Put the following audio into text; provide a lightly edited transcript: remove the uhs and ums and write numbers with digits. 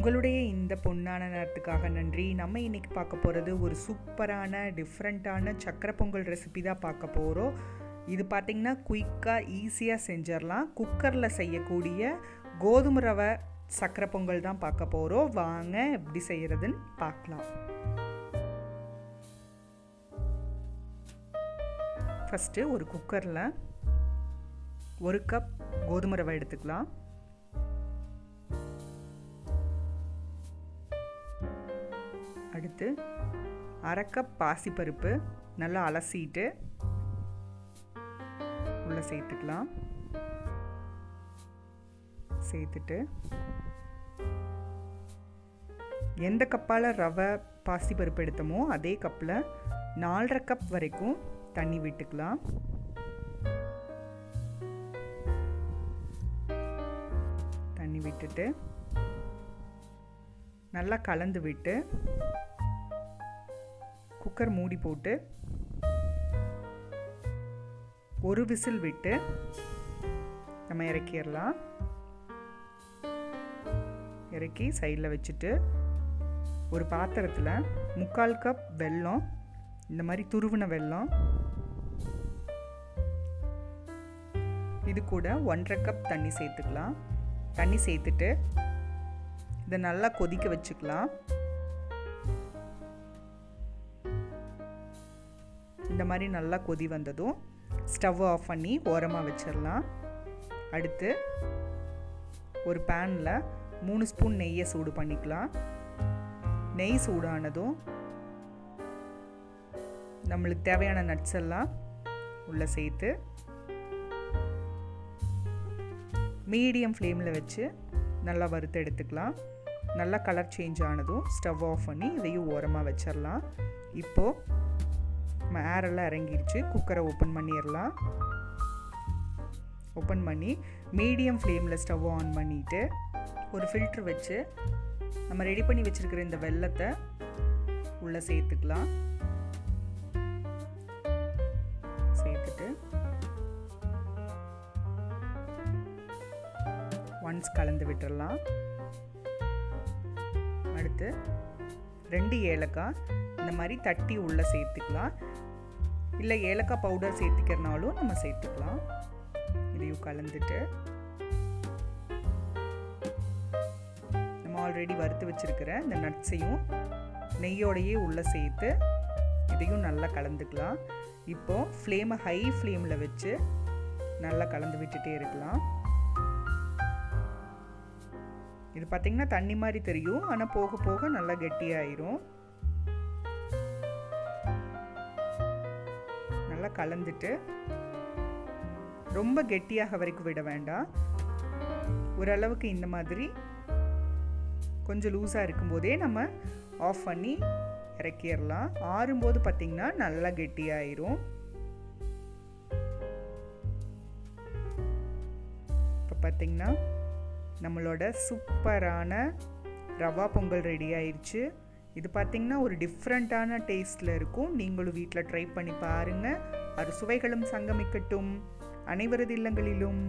உங்களுடைய இந்த பொன்னான நேரத்துக்காக நன்றி. நம்ம இன்றைக்கி பார்க்க போகிறது ஒரு சூப்பரான டிஃப்ரெண்ட்டான சக்கரை பொங்கல் ரெசிபி தான் பார்க்க போகிறோம். இது பார்த்திங்கன்னா குயிக்காக ஈஸியாக செஞ்சிடலாம். குக்கரில் செய்யக்கூடிய கோதுமை ரவை சக்கரை பொங்கல் தான் பார்க்க போகிறோம். வாங்க எப்படி செய்கிறதுன்னு பார்க்கலாம். ஃபஸ்ட்டு ஒரு குக்கரில் 1 கப் கோதுமை ரவை எடுத்துக்கலாம். அடுத்து 1/2 கப் பாசிப்பருப்பு நல்லா அலசிட்டு உள்ளே சேர்த்துக்கலாம். சேர்த்துட்டு எந்த கப்பால் ரவை பாசிப்பருப்பு எடுத்தோமோ அதே கப்பில் 4.5 கப் வரைக்கும் தண்ணி விட்டுக்கலாம். தண்ணி விட்டுட்டு நல்லா கலந்து விட்டு குக்கர் மூடி போட்டு ஒரு விசில் விட்டு நம்ம இறக்கிடலாம். இறக்கி சைடில் வச்சுட்டு ஒரு பாத்திரத்தில் 3/4 கப் வெல்லம், இந்த மாதிரி துருவின வெல்லம், இது கூட 1.5 கப் தண்ணி சேர்த்துக்கலாம். தண்ணி சேர்த்துட்டு இதை நல்லா கொதிக்க வச்சுக்கலாம். இந்த மாதிரி நல்லா கொதி வந்ததும் ஸ்டவ் ஆஃப் பண்ணி ஓரமாக வச்சிடலாம். அடுத்து ஒரு பேனில் 3 ஸ்பூன் நெய்யை சூடு பண்ணிக்கலாம். நெய் சூடானதும் நம்மளுக்கு தேவையான நட்ஸ் எல்லாம் உள்ளே சேர்த்து மீடியம் ஃப்ளேமில் வச்சு நல்லா வறுத்து எடுத்துக்கலாம். நல்லா கலர் சேஞ்ச் ஆனதும் ஸ்டவ் ஆஃப் பண்ணி இதையும் ஓரமாக வச்சிடலாம். இப்போது நம்ம ஏரெல்லாம் இறங்கிடுச்சு. குக்கரை ஓப்பன் பண்ணிடலாம். ஓப்பன் பண்ணி மீடியம் ஃப்ளேமில் ஸ்டவ் ஆன் பண்ணிவிட்டு ஒரு ஃபில்ட்ரு வச்சு நம்ம ரெடி பண்ணி வச்சுருக்கிற இந்த வெல்லத்தை உள்ளே சேர்த்துக்கலாம். சேர்த்துட்டு ஒன்ஸ் கலந்து விட்டுடலாம். அடுத்து 2 ஏலக்காய் இந்த மாதிரி தட்டி உள்ளே சேர்த்துக்கலாம். இல்லை ஏலக்காய் பவுடர் சேர்த்துக்கிறனாலும் நம்ம சேர்த்துக்கலாம். இதையும் கலந்துட்டு நம்ம ஆல்ரெடி வறுத்து வச்சுருக்கிற இந்த நட்ஸையும் நெய்யோடையே உள்ளே சேர்த்து இதையும் நல்லா கலந்துக்கலாம். இப்போது ஃப்ளேமை ஹை ஃப்ளேமில் வச்சு நல்லா கலந்து விட்டுட்டே இருக்கலாம். இது பார்த்திங்கன்னா தண்ணி மாதிரி தெரியும், ஆனால் போக போக நல்லா கெட்டியாயிரும். நல்லா கலந்துட்டு ரொம்ப கெட்டியாக வரைக்கும் விட வேண்டாம். ஓரளவுக்கு இந்த மாதிரி கொஞ்சம் லூஸாக இருக்கும்போதே நம்ம ஆஃப் பண்ணி இறக்கிடலாம். ஆறும்போது பார்த்திங்கன்னா நல்லா கெட்டியாயிரும். இப்போ பார்த்திங்கன்னா நம்மளோட சூப்பரான ரவா பொங்கல் ரெடி ஆயிடுச்சு. இது பார்த்திங்கன்னா ஒரு டிஃப்ரெண்ட்டான டேஸ்ட்டில் இருக்கும். நீங்களும் வீட்டில் ட்ரை பண்ணி பாருங்கள். அது சுவைகளும் சங்கமிக்கட்டும் அனைவரது இல்லங்களிலும்.